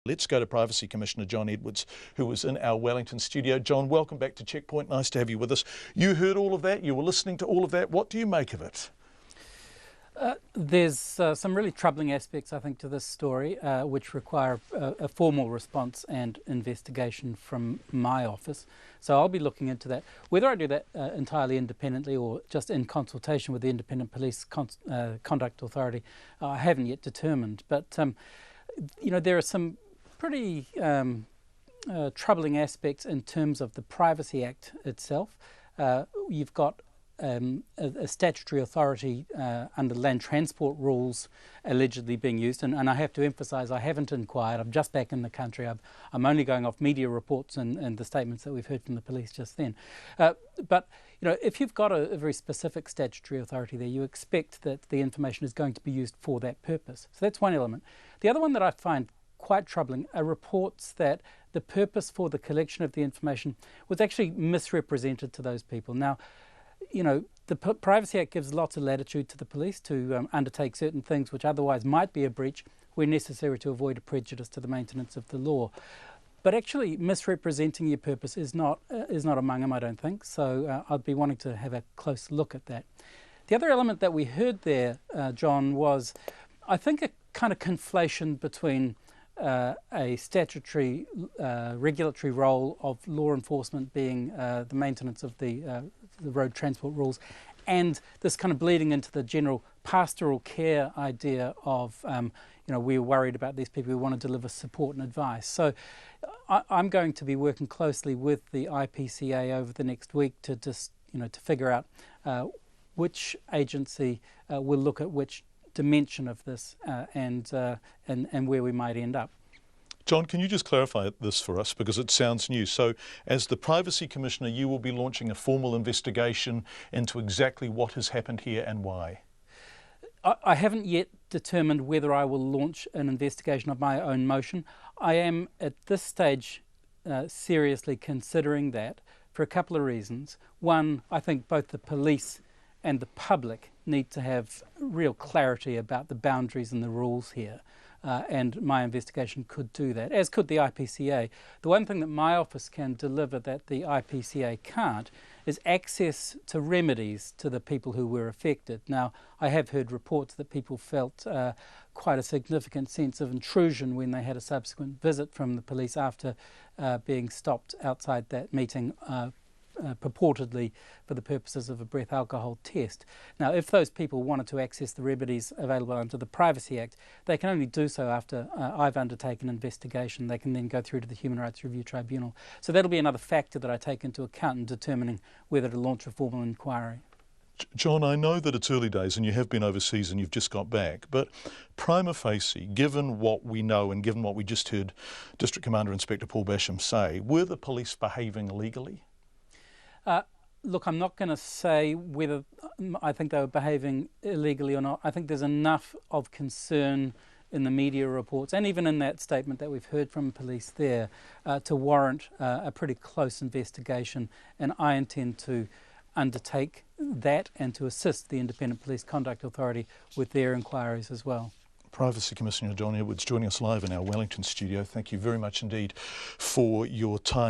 Let's go to Privacy Commissioner John Edwards, who was in our Wellington studio. John, welcome back to Checkpoint. Nice to have you with us. You heard all of that. You were listening to all of that. What do you make of it? There's some really troubling aspects, I think, to this story, which require a formal response and investigation from my office. So I'll be looking into that. Whether I do that entirely independently or just in consultation with the Independent Police Conduct Authority, I haven't yet determined. But, you know, there are some pretty troubling aspects in terms of the Privacy Act itself. You've got a statutory authority under land transport rules allegedly being used, and I have to emphasise I haven't inquired. I'm just back in the country. I'm only going off media reports and the statements that we've heard from the police just then. But you know, if you've got a very specific statutory authority there, you expect that the information is going to be used for that purpose. So that's one element. The other one that I find quite troubling are reports that the purpose for the collection of the information was actually misrepresented to those people. Now, you know, the Privacy Act gives lots of latitude to the police to undertake certain things which otherwise might be a breach where necessary to avoid a prejudice to the maintenance of the law. But actually misrepresenting your purpose is not among them, I don't think. So I'd be wanting to have a close look at that. The other element that we heard there, John, was I think a kind of conflation between a statutory regulatory role of law enforcement being the maintenance of the road transport rules, and this kind of bleeding into the general pastoral care idea of, you know, we're worried about these people who want to deliver support and advice. So I'm going to be working closely with the IPCA over the next week to just, you know, to figure out which agency will look at which dimension of this and where we might end up. John, can you just clarify this for us, because it sounds new? So as the Privacy Commissioner, you will be launching a formal investigation into exactly what has happened here and why? I haven't yet determined whether I will launch an investigation of my own motion. I am at this stage seriously considering that for a couple of reasons. One, I think both the police and the public need to have real clarity about the boundaries and the rules here. And my investigation could do that, as could the IPCA. The one thing that my office can deliver that the IPCA can't is access to remedies to the people who were affected. Now, I have heard reports that people felt quite a significant sense of intrusion when they had a subsequent visit from the police after being stopped outside that meeting purportedly for the purposes of a breath alcohol test. Now, if those people wanted to access the remedies available under the Privacy Act, they can only do so after I've undertaken an investigation. They can then go through to the Human Rights Review Tribunal. So that'll be another factor that I take into account in determining whether to launch a formal inquiry. John, I know that it's early days and you have been overseas and you've just got back, but prima facie, given what we know and given what we just heard District Commander Inspector Paul Basham say, were the police behaving illegally? Look, I'm not going to say whether I think they were behaving illegally or not. I think there's enough of concern in the media reports and even in that statement that we've heard from police there to warrant a pretty close investigation, and I intend to undertake that and to assist the Independent Police Conduct Authority with their inquiries as well. Privacy Commissioner John Edwards joining us live in our Wellington studio. Thank you very much indeed for your time.